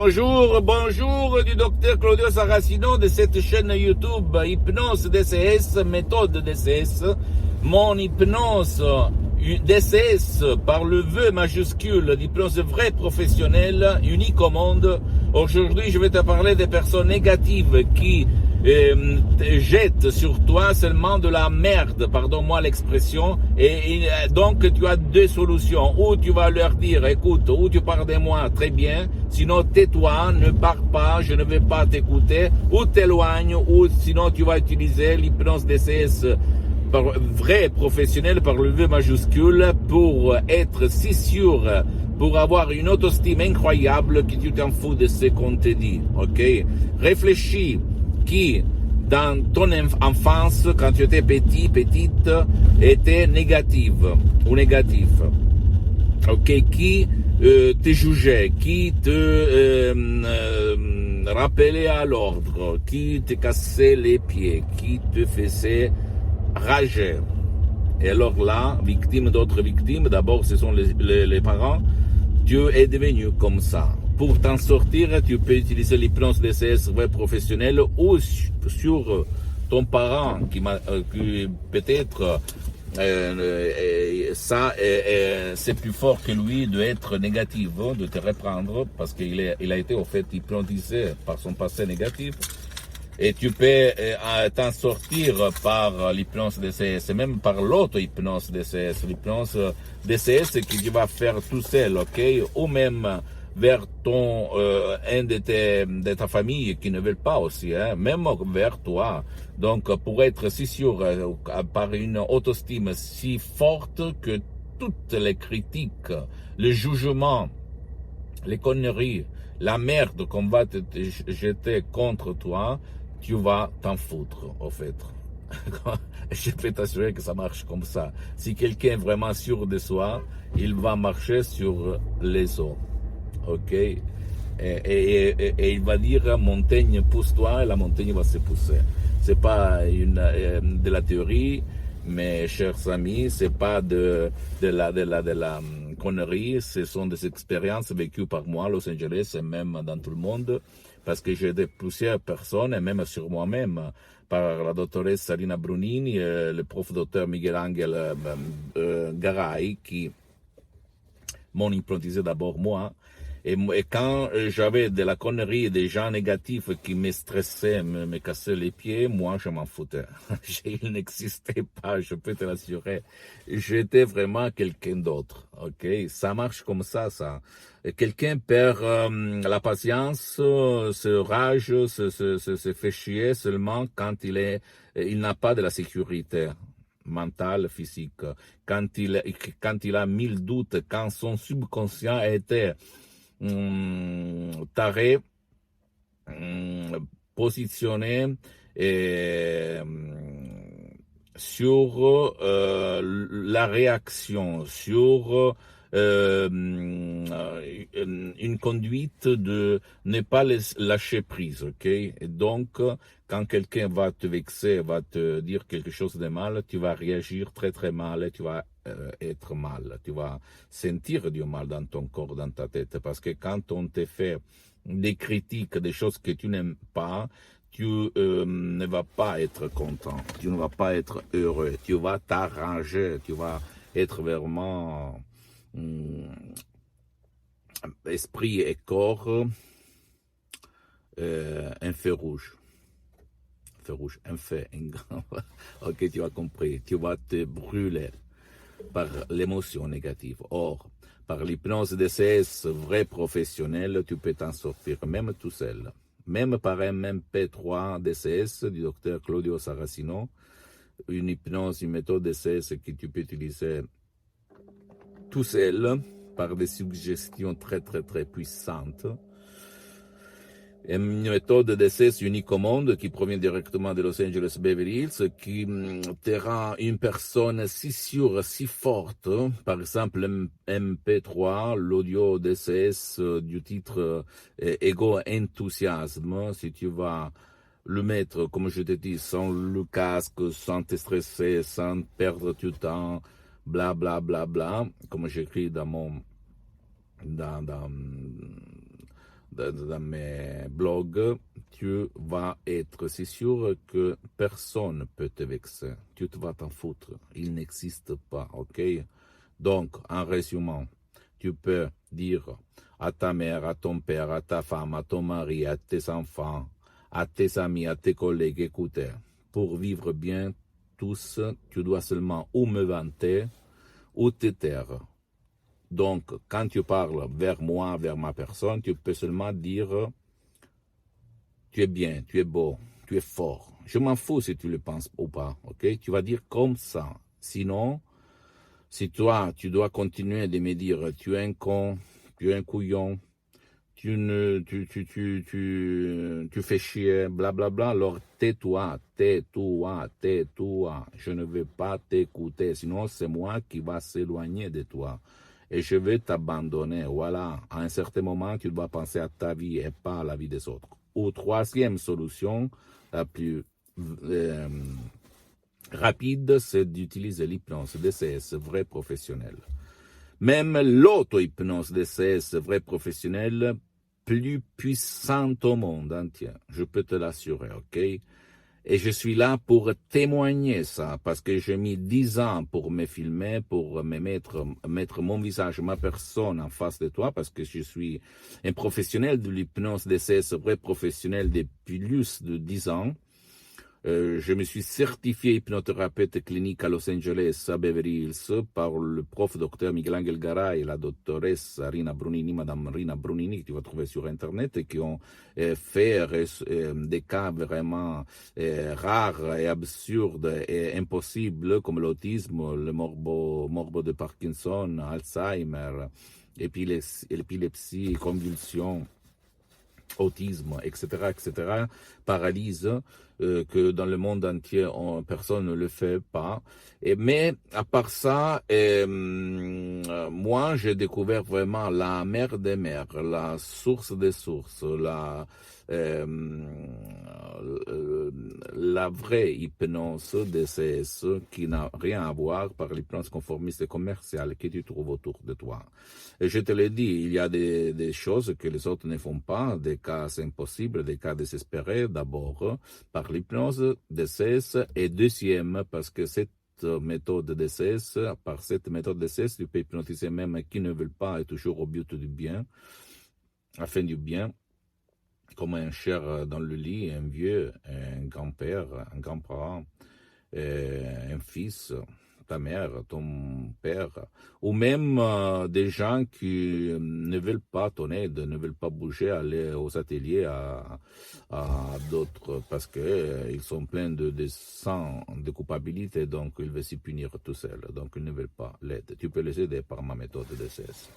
Bonjour du docteur Claudio Saracino de cette chaîne YouTube Hypnose DCS, méthode DCS. Mon hypnose DCS par le V majuscule, l'hypnose vraie professionnelle, unique au monde. Aujourd'hui, je vais te parler des personnes négatives qui jettent sur toi seulement de la merde, pardonne-moi l'expression, et donc tu as deux solutions, ou tu vas leur dire, écoute, ou tu parles de moi, très bien, sinon tais-toi, ne pars pas, je ne vais pas t'écouter, ou t'éloigne, ou sinon tu vas utiliser l'hypnose DCS vrai professionnel par le V majuscule pour être si sûr, pour avoir une autoestime incroyable que tu t'en fous de ce qu'on te dit, ok? Réfléchis qui, dans ton enfance, quand tu étais petite, était négative ou négatif. Ok, qui te jugeait, qui te rappelait à l'ordre, qui te cassait les pieds, qui te faisait rager. Et alors là, victime d'autres victimes, d'abord ce sont les parents, tu es devenu comme ça. Pour t'en sortir, tu peux utiliser l'hypnose DCS vrai professionnel ou sur ton parent qui peut-être ça c'est plus fort que lui d'être négatif, de te reprendre parce qu'il a été au fait hypnotisé par son passé négatif. Et tu peux t'en sortir par l'hypnose DCS, même par l'auto-hypnose DCS, l'hypnose DCS que tu vas faire tout seul, ok? Ou même vers un de ta famille qui ne veut pas aussi, hein? Même vers toi. Donc, pour être si sûr, par une autoestime si forte que toutes les critiques, le jugement, les conneries, la merde qu'on va te jeter contre toi, tu vas t'en foutre, au fait. Je peux t'assurer que ça marche comme ça. Si quelqu'un est vraiment sûr de soi, il va marcher sur les eaux. Ok? Et il va dire, montagne, pousse-toi, et la montagne va se pousser. C'est pas de la théorie, mes chers amis, c'est pas de la connerie, ce sont des expériences vécues par moi à Los Angeles et même dans tout le monde, parce que j'ai aidé plusieurs personnes, et même sur moi-même, par la doctoresse Salina Brunini, le prof docteur Miguel Angel Garay, qui m'ont hypnotisé d'abord moi. Et quand j'avais de la connerie et des gens négatifs qui me stressaient, me cassaient les pieds, moi je m'en foutais. Il n'existait pas, je peux te l'assurer. J'étais vraiment quelqu'un d'autre. Ok, ça marche comme ça. Quelqu'un perd la patience, se rage, se fait chier seulement quand il n'a pas de la sécurité mentale, physique. Quand il a mille doutes, quand son subconscient était taré, positionné sur la réaction, sur une conduite de ne pas lâcher prise, ok? Et donc, quand quelqu'un va te vexer, va te dire quelque chose de mal, tu vas réagir très très mal et tu vas être mal. Tu vas sentir du mal dans ton corps, dans ta tête, parce que quand on te fait des critiques, des choses que tu n'aimes pas, tu ne vas pas être content, tu ne vas pas être heureux, tu vas t'arranger, tu vas être vraiment esprit et corps un feu rouge. Feu rouge, un feu, un grand. Ok, tu as compris, tu vas te brûler par l'émotion négative. Or, par l'hypnose DCS vrai professionnel, tu peux t'en sortir, même tout seul. Même par un MP3 DCS du docteur Claudio Saracino, une hypnose, une méthode DCS que tu peux utiliser tout seul, par des suggestions très très très puissantes. Une méthode DCS unique au monde qui provient directement de Los Angeles Beverly Hills, qui te rend une personne si sûre, si forte. Par exemple, MP3, l'audio DCS du titre Ego Enthousiasme, si tu vas le mettre, comme je te dis, sans le casque, sans te stresser, sans perdre du temps, bla bla bla bla, comme j'écris dans dans mes blogs, tu vas être, c'est sûr que personne ne peut te vexer. Tu te vas t'en foutre. Il n'existe pas, ok? Donc, en résumant, tu peux dire à ta mère, à ton père, à ta femme, à ton mari, à tes enfants, à tes amis, à tes collègues, écoutez, pour vivre bien tous, tu dois seulement ou me vanter ou te taire. Donc, quand tu parles vers moi, vers ma personne, tu peux seulement dire tu es bien, tu es beau, tu es fort. Je m'en fous si tu le penses ou pas, ok? Tu vas dire comme ça. Sinon, si toi, tu dois continuer de me dire tu es un con, tu es un couillon, tu fais chier, blablabla, bla, bla, alors tais-toi, tais-toi, tais-toi. Je ne vais pas t'écouter, sinon c'est moi qui va s'éloigner de toi. Et je vais t'abandonner, voilà. À un certain moment, tu dois penser à ta vie et pas à la vie des autres. Ou troisième solution, la plus rapide, c'est d'utiliser l'hypnose DCS vrai professionnel. Même l'auto-hypnose DCS vrai professionnel, plus puissante au monde entier, je peux te l'assurer, ok? Et je suis là pour témoigner ça, parce que j'ai mis 10 ans pour me filmer, pour me mettre mon visage, ma personne en face de toi, parce que je suis un professionnel de l'hypnose DCS vrai professionnel depuis plus de 10 ans. Je me suis certifié hypnothérapeute clinique à Los Angeles, à Beverly Hills, par le prof docteur Miguel Angel Garay et la doctoresse Rina Brunini, madame Rina Brunini, que tu vas trouver sur Internet, et qui ont fait des cas vraiment rares et absurdes et impossibles, comme l'autisme, le morbo de Parkinson, Alzheimer, épilepsie, convulsions, autisme, etc., paralyse, que dans le monde entier, personne ne le fait pas. Mais à part ça, moi, j'ai découvert vraiment la mère des mères, la source des sources, la vraie hypnose DCS qui n'a rien à voir par l'hypnose conformiste et commerciale que tu trouves autour de toi. Et je te l'ai dit, il y a des choses que les autres ne font pas, des cas impossibles, des cas désespérés, d'abord par l'hypnose DCS, et deuxième, parce que cette méthode DCS, par cette méthode DCS, tu peux hypnotiser même qui ne veulent pas et toujours au but du bien, afin du bien, comme un cher dans le lit, un vieux, un grand-père, un grand-parent, un fils, ta mère, ton père, ou même des gens qui ne veulent pas ton aide, ne veulent pas bouger, aller aux ateliers à d'autres, parce que ils sont pleins de sang, de culpabilité, donc ils veulent s'y punir tout seuls, donc ils ne veulent pas l'aide. Tu peux les aider par ma méthode DCS.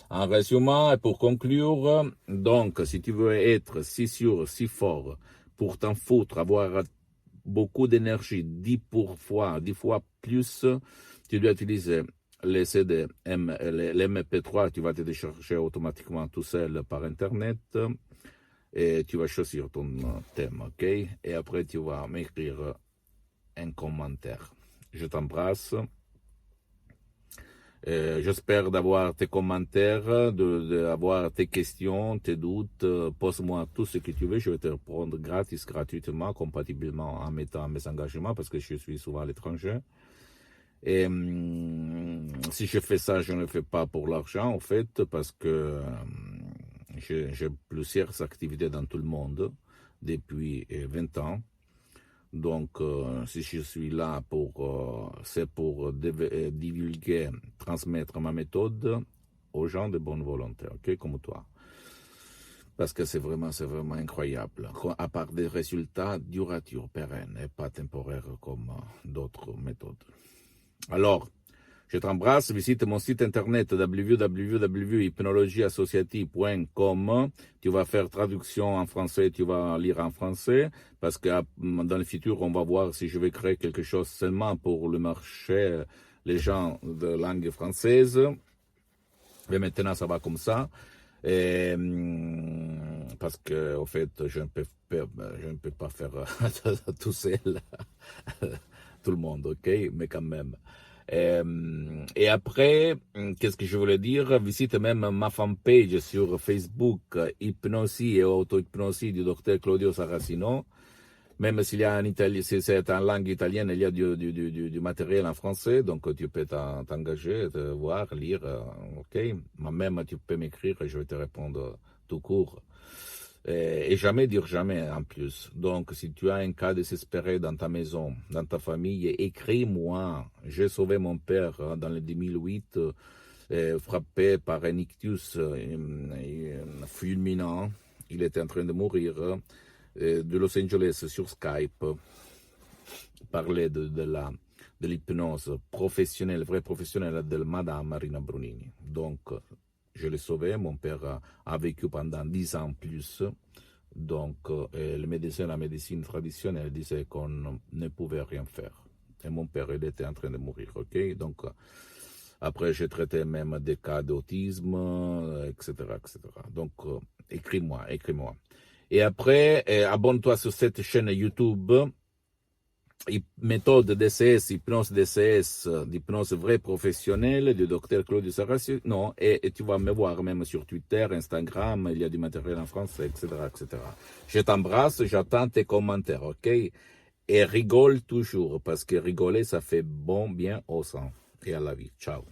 En résumé, et pour conclure, donc, si tu veux être si sûr, si fort, pour t'en foutre, avoir beaucoup d'énergie, 10 fois plus, tu dois utiliser les CD, les MP3, tu vas te décharger automatiquement tout seul par Internet, et tu vas choisir ton thème, ok? Et après, tu vas m'écrire un commentaire. Je t'embrasse. J'espère d'avoir tes commentaires, d'avoir tes questions, tes doutes. Pose-moi tout ce que tu veux. Je vais te répondre gratuitement, compatiblement en mettant mes engagements, parce que je suis souvent à l'étranger. Et si je fais ça, je ne le fais pas pour l'argent, en fait, parce que j'ai plusieurs activités dans tout le monde depuis 20 ans. Donc, si je suis là c'est pour divulguer, transmettre ma méthode aux gens de bonne volonté, ok, comme toi. Parce que c'est vraiment incroyable. À part des résultats duratures, pérennes, et pas temporaires comme d'autres méthodes. Alors, je t'embrasse, visite mon site internet www.hypnologieassociative.com. Tu vas faire traduction en français, tu vas lire en français, parce que dans le futur, on va voir si je vais créer quelque chose seulement pour le marché, les gens de langue française. Mais maintenant, ça va comme ça. Et, parce que, en fait, je ne peux pas faire tout seul, tout le monde, ok? Mais quand même. Et après, qu'est-ce que je voulais dire? Visite même ma fanpage sur Facebook, Hypnosie et auto-hypnosie du docteur Claudio Saracino. Même s'il y a en Italie, si c'est en langue italienne, il y a du matériel en français, donc tu peux t'engager, te voir, lire, ok. Mais même tu peux m'écrire et je vais te répondre tout court. Et jamais dire jamais en plus. Donc, si tu as un cas désespéré dans ta maison, dans ta famille, écris-moi. J'ai sauvé mon père dans le 2008, frappé par un ictus fulminant. Il était en train de mourir. De Los Angeles sur Skype, parler de l'hypnose professionnelle, vraie professionnelle de Madame Marina Brunini. Donc, je l'ai sauvé, mon père a vécu pendant 10 ans plus. Donc, le médecin, la médecine traditionnelle disait qu'on ne pouvait rien faire. Et mon père, il était en train de mourir, ok? Donc, après, j'ai traité même des cas d'autisme, etc., etc. Donc, écris-moi. Et après, abonne-toi sur cette chaîne YouTube, méthode DCS, hypnose DCS, d'hypnose vraie professionnelle du docteur Claudio Saracino, et tu vas me voir même sur Twitter, Instagram, il y a du matériel en français, etc., etc. Je t'embrasse, j'attends tes commentaires, ok? Et rigole toujours, parce que rigoler, ça fait bon bien au sang et à la vie. Ciao.